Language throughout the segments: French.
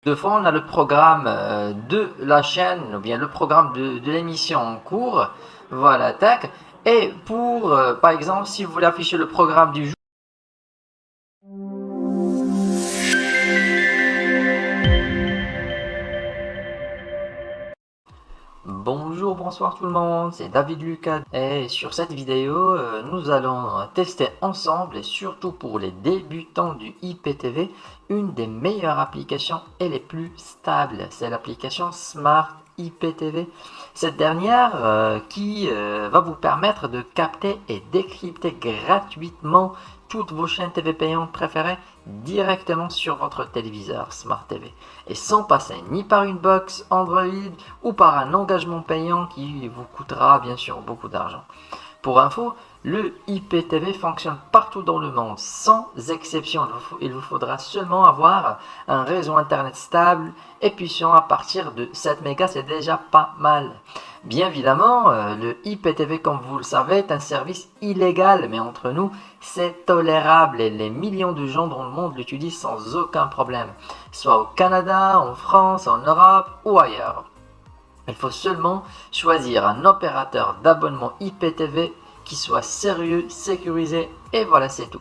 De fois, on a le programme de la chaîne, ou bien le programme de l'émission en cours. Voilà, tac. Et pour, par exemple, si vous voulez afficher le programme du jour, bonjour, bonsoir tout le monde, c'est David Lucas et sur cette vidéo, nous allons tester ensemble et surtout pour les débutants du IPTV, une des meilleures applications et les plus stables, c'est l'application Smart IPTV. Cette dernière qui va vous permettre de capter et décrypter gratuitement toutes vos chaînes TV payantes préférées directement sur votre téléviseur Smart TV et sans passer ni par une box Android ou par un engagement payant qui vous coûtera bien sûr beaucoup d'argent. Pour info, le IPTV fonctionne partout dans le monde sans exception. Il vous faudra seulement avoir un réseau internet stable et puissant à partir de 7 mégas, c'est déjà pas mal. Bien évidemment, le IPTV, comme vous le savez, est un service illégal, mais entre nous, c'est tolérable et les millions de gens dans le monde l'utilisent sans aucun problème, soit au Canada, en France, en Europe ou ailleurs. Il faut seulement choisir un opérateur d'abonnement IPTV qui soit sérieux, sécurisé, et voilà, c'est tout.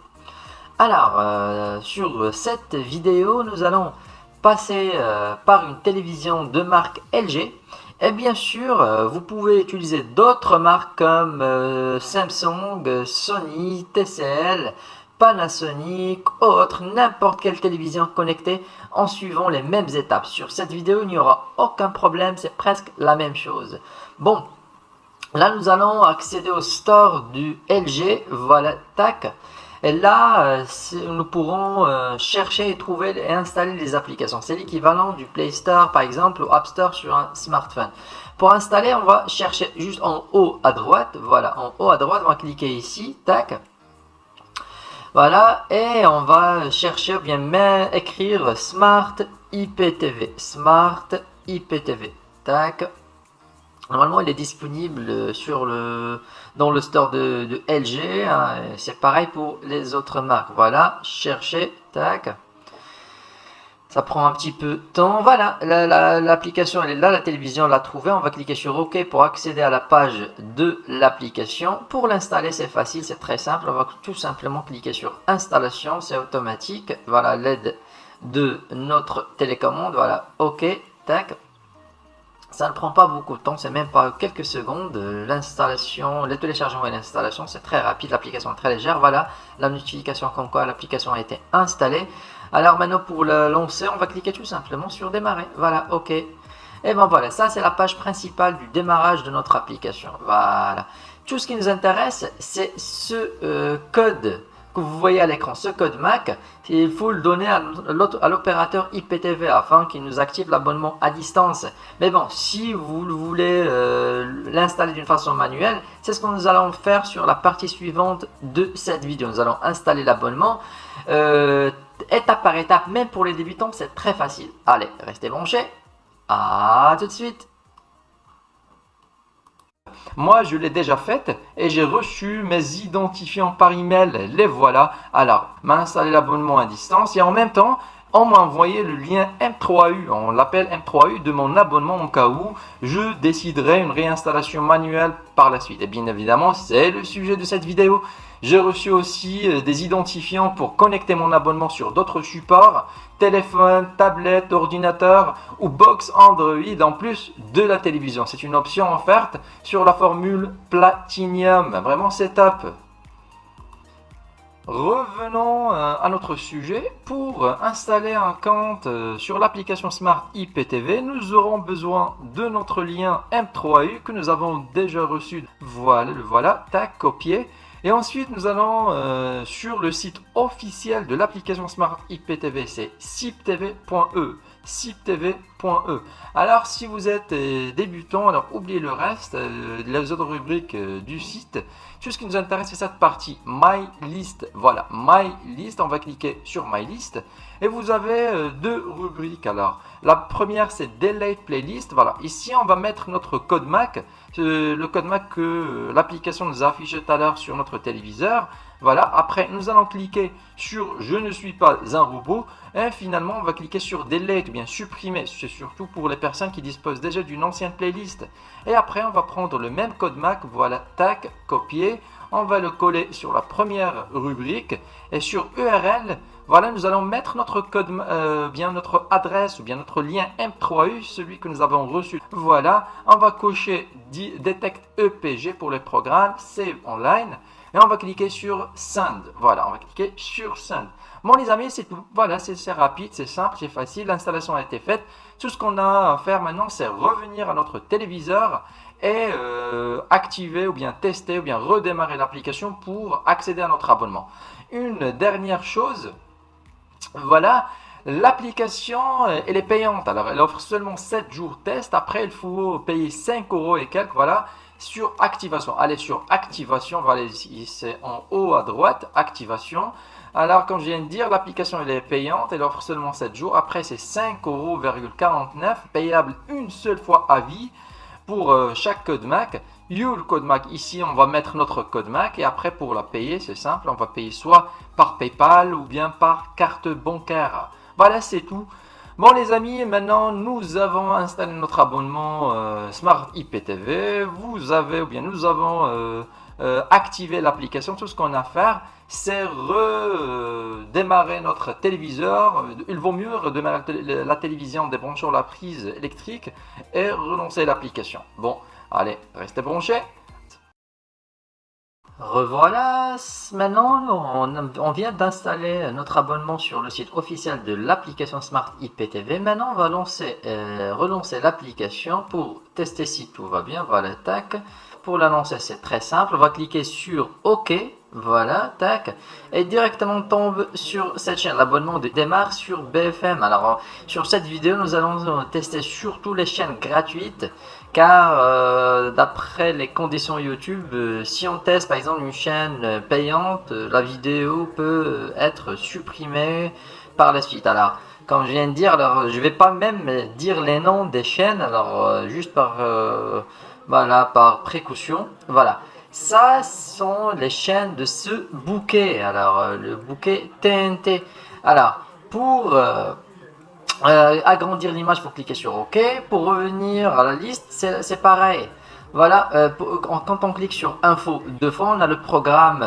Alors, sur cette vidéo, nous allons passer par une télévision de marque LG. Et bien sûr, vous pouvez utiliser d'autres marques comme Samsung, Sony, TCL, Panasonic, autres, n'importe quelle télévision connectée en suivant les mêmes étapes. Sur cette vidéo, il n'y aura aucun problème, c'est presque la même chose. Bon, là nous allons accéder au store du LG, voilà, tac. Et là, nous pourrons chercher et trouver et installer les applications. C'est l'équivalent du Play Store, par exemple, ou App Store sur un smartphone. Pour installer, on va chercher juste en haut à droite. Voilà, en haut à droite, on va cliquer ici, tac. Voilà, et on va chercher, ou bien écrire Smart IPTV. Smart IPTV, tac. Normalement, il est disponible dans le store de LG. Hein, c'est pareil pour les autres marques. Voilà, chercher, tac. Ça prend un petit peu de temps. Voilà, l'application elle est là, la télévision l'a trouvée. On va cliquer sur OK pour accéder à la page de l'application. Pour l'installer, c'est facile, c'est très simple. On va tout simplement cliquer sur Installation, c'est automatique. Voilà, l'aide de notre télécommande. Voilà, OK, tac. Ça ne prend pas beaucoup de temps, c'est même pas quelques secondes. L'installation, le téléchargement et l'installation, c'est très rapide, l'application est très légère. Voilà, la notification comme quoi l'application a été installée. Alors maintenant pour la lancer, on va cliquer tout simplement sur démarrer. Voilà, OK. Et ben voilà, ça c'est la page principale du démarrage de notre application. Voilà. Tout ce qui nous intéresse, c'est ce code que vous voyez à l'écran, ce code MAC. Il faut le donner à l'opérateur IPTV afin qu'il nous active l'abonnement à distance. Mais bon, si vous voulez l'installer d'une façon manuelle, c'est ce que nous allons faire sur la partie suivante de cette vidéo. Nous allons installer l'abonnement étape par étape, même pour les débutants, c'est très facile. Allez, restez branchés. À tout de suite. Moi, je l'ai déjà faite et j'ai reçu mes identifiants par email. Les voilà. Alors, m'a installé l'abonnement à distance et en même temps, on m'a envoyé le lien M3U. On l'appelle M3U de mon abonnement au cas où je déciderai une réinstallation manuelle par la suite. Et bien évidemment, c'est le sujet de cette vidéo. J'ai reçu aussi des identifiants pour connecter mon abonnement sur d'autres supports, téléphone, tablette, ordinateur ou box Android en plus de la télévision. C'est une option offerte sur la formule Platinum. Vraiment, c'est top. Revenons à notre sujet. Pour installer un compte sur l'application Smart IPTV, nous aurons besoin de notre lien M3U que nous avons déjà reçu. Voilà, le voilà, tac, copier. Et ensuite, nous allons sur le site officiel de l'application Smart IPTV, c'est siptv.e. siptv.e. Alors, si vous êtes débutant, alors oubliez le reste, les autres rubriques du site. Tout ce qui nous intéresse, c'est cette partie My List. Voilà, My List. On va cliquer sur My List. Et vous avez deux rubriques. Alors, la première, c'est Delay Playlist. Voilà, ici, on va mettre notre code MAC. Le code MAC que l'application nous a affiché tout à l'heure sur notre téléviseur. Voilà, après nous allons cliquer sur je ne suis pas un robot et finalement on va cliquer sur delete ou bien supprimer. C'est surtout pour les personnes qui disposent déjà d'une ancienne playlist. Et après on va prendre le même code MAC, voilà, tac, copier. On va le coller sur la première rubrique et sur URL, voilà, nous allons mettre notre code, bien notre adresse ou bien notre lien M3U, celui que nous avons reçu. Voilà, on va cocher Detect EPG pour les programmes, Save Online. Et on va cliquer sur Send. Voilà, on va cliquer sur Send. Bon les amis, c'est tout. Voilà, c'est rapide, c'est simple, c'est facile. L'installation a été faite. Tout ce qu'on a à faire maintenant, c'est revenir à notre téléviseur et activer ou bien tester ou bien redémarrer l'application pour accéder à notre abonnement. Une dernière chose, voilà, l'application elle est payante. Alors elle offre seulement 7 jours test. Après il faut payer 5 euros et quelques. Voilà, sur activation. Allez sur activation, voilà ici, c'est en haut à droite, activation. Alors comme je viens de dire, l'application elle est payante, elle offre seulement 7 jours. Après c'est 5,49 €, payable une seule fois à vie pour chaque code MAC. Your code MAC, ici on va mettre notre code MAC et après pour la payer c'est simple, on va payer soit par PayPal ou bien par carte bancaire. Voilà, c'est tout. Bon les amis, maintenant nous avons installé notre abonnement Smart IPTV. Vous avez ou bien nous avons activé l'application. Tout ce qu'on a à faire, c'est redémarrer notre téléviseur. Il vaut mieux redémarrer la télévision en débranchant la prise électrique et relancer l'application. Bon, allez, restez branchés. Revoilà, maintenant on vient d'installer notre abonnement sur le site officiel de l'application Smart IPTV. Maintenant on va relancer l'application pour tester si tout va bien. Voilà, tac. Pour la lancer c'est très simple, on va cliquer sur OK. Voilà, tac, et directement on tombe sur cette chaîne. L'abonnement démarre sur BFM. Alors sur cette vidéo nous allons tester surtout les chaînes gratuites, car d'après les conditions YouTube, si on teste par exemple une chaîne payante, la vidéo peut être supprimée par la suite. Alors comme je viens de dire, alors je vais pas même dire les noms des chaînes, alors juste voilà, par précaution. Voilà, ça sont les chaînes de ce bouquet. Alors le bouquet TNT. Alors pour agrandir l'image, faut cliquer sur OK. Pour revenir à la liste, c'est pareil. Voilà, quand on clique sur info de fond, on a le programme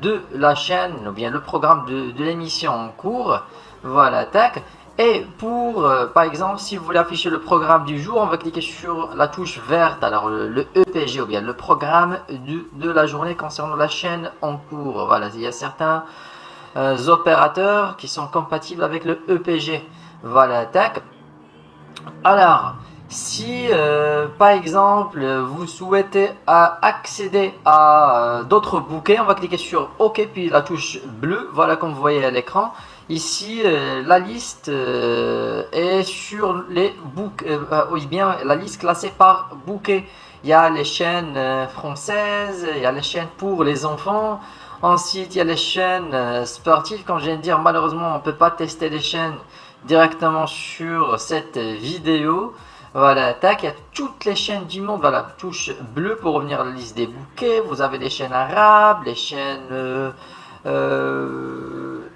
de la chaîne ou bien le programme de l'émission en cours. Voilà, tac. Et pour par exemple, si vous voulez afficher le programme du jour, on va cliquer sur la touche verte, alors le EPG ou bien le programme de la journée concernant la chaîne en cours. Voilà, il y a certains opérateurs qui sont compatibles avec le EPG. Voilà, tac. Alors, si par exemple vous souhaitez accéder à d'autres bouquets, on va cliquer sur OK puis la touche bleue, voilà comme vous voyez à l'écran. Ici la liste est sur les bouquets, oui bien la liste classée par bouquet. Il y a les chaînes françaises, il y a les chaînes pour les enfants. Ensuite il y a les chaînes sportives. Comme je viens de dire, malheureusement on ne peut pas tester les chaînes directement sur cette vidéo. Voilà, tac, il y a toutes les chaînes du monde. Voilà, touche bleue pour revenir à la liste des bouquets. Vous avez les chaînes arabes, les chaînes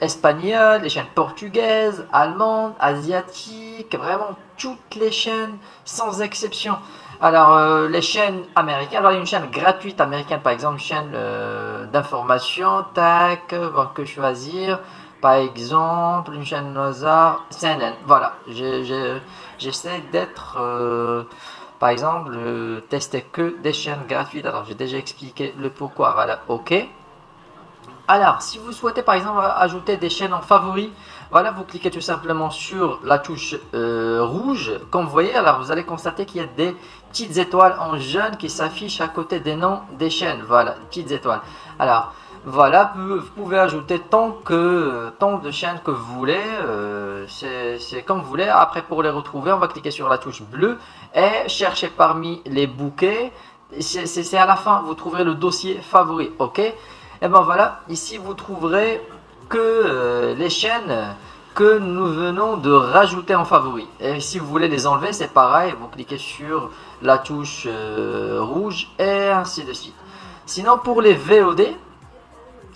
espagnoles, les chaînes portugaises, allemandes, asiatiques, vraiment toutes les chaînes sans exception. Alors les chaînes américaines, alors il y a une chaîne gratuite américaine par exemple, une chaîne d'information, tac, que choisir. Par exemple, une chaîne hasard, CNN. Voilà, j'essaie d'être, par exemple, tester que des chaînes gratuites. Alors, j'ai déjà expliqué le pourquoi. Voilà, OK. Alors, si vous souhaitez, par exemple, ajouter des chaînes en favoris, voilà, vous cliquez tout simplement sur la touche rouge. Comme vous voyez, alors vous allez constater qu'il y a des petites étoiles en jaune qui s'affichent à côté des noms des chaînes. Voilà, petites étoiles. Alors, voilà, vous pouvez ajouter tant de chaînes que vous voulez, c'est comme vous voulez. Après pour les retrouver, on va cliquer sur la touche bleue et chercher parmi les bouquets. C'est à la fin, vous trouverez le dossier favori, OK. Et ben voilà, ici vous trouverez que les chaînes que nous venons de rajouter en favori. Et si vous voulez les enlever, c'est pareil, vous cliquez sur la touche rouge et ainsi de suite. Sinon pour les VOD,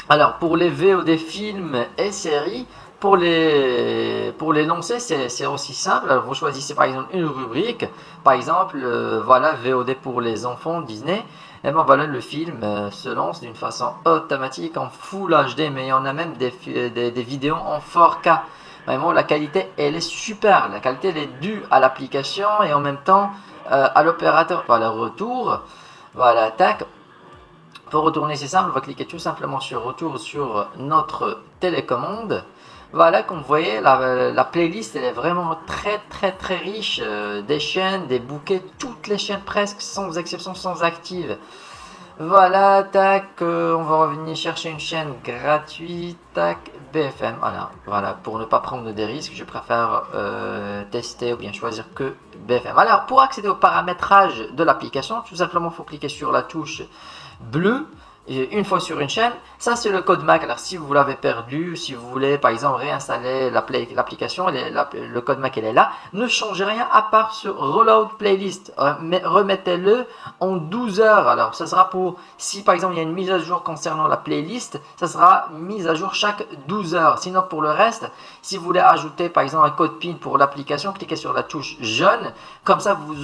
Alors pour les VOD films et séries, pour les lancer, c'est aussi simple. Alors, vous choisissez par exemple une rubrique, par exemple, voilà, VOD pour les enfants Disney. Et ben voilà, le film se lance d'une façon automatique en Full HD, mais il y en a même des vidéos en 4K. Vraiment, la qualité, elle est super. La qualité, elle est due à l'application et en même temps à l'opérateur. Voilà, retour. Voilà, tac. Pour retourner, c'est simple, on va cliquer tout simplement sur retour sur notre télécommande. Voilà, comme vous voyez, la playlist elle est vraiment très riche, des chaînes, des bouquets, toutes les chaînes presque sans exception, sans active. Voilà, tac, on va revenir chercher une chaîne gratuite, tac, BFM, voilà, pour ne pas prendre des risques, je préfère tester ou bien choisir que BFM. Alors, pour accéder au paramétrage de l'application, tout simplement, il faut cliquer sur la touche bleue, et une fois sur une chaîne, ça c'est le code MAC. Alors si vous l'avez perdu, si vous voulez par exemple réinstaller l'application, le code MAC il est là, ne changez rien à part sur Reload Playlist, remettez-le en 12 heures. Alors ça sera pour, si par exemple il y a une mise à jour concernant la playlist, ça sera mise à jour chaque 12 heures. Sinon pour le reste, si vous voulez ajouter par exemple un code PIN pour l'application, cliquez sur la touche jaune, comme ça vous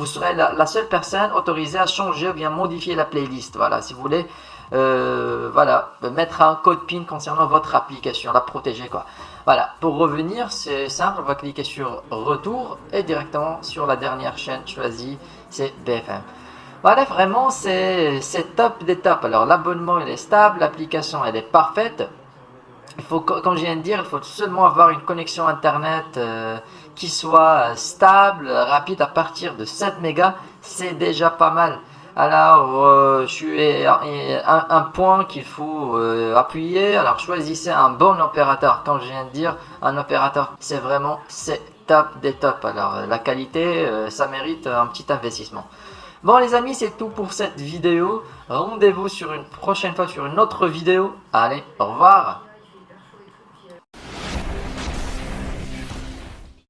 serez la seule personne autorisée à changer ou bien modifier la playlist. Voilà, si vous voulez voilà, mettre un code PIN concernant votre application, la protéger quoi. Voilà, pour revenir, c'est simple, on va cliquer sur retour et directement sur la dernière chaîne choisie, c'est BFM. Voilà, vraiment c'est top des tops. Alors l'abonnement il est stable, l'application elle est parfaite. Il faut, comme je viens de dire, il faut seulement avoir une connexion internet qui soit stable, rapide à partir de 7 mégas, c'est déjà pas mal. Alors, un point qu'il faut appuyer. Alors, choisissez un bon opérateur. Comme je viens de dire, un opérateur, c'est top des tops. Alors, la qualité, ça mérite un petit investissement. Bon les amis, c'est tout pour cette vidéo. Rendez-vous sur une prochaine fois sur une autre vidéo. Allez, au revoir.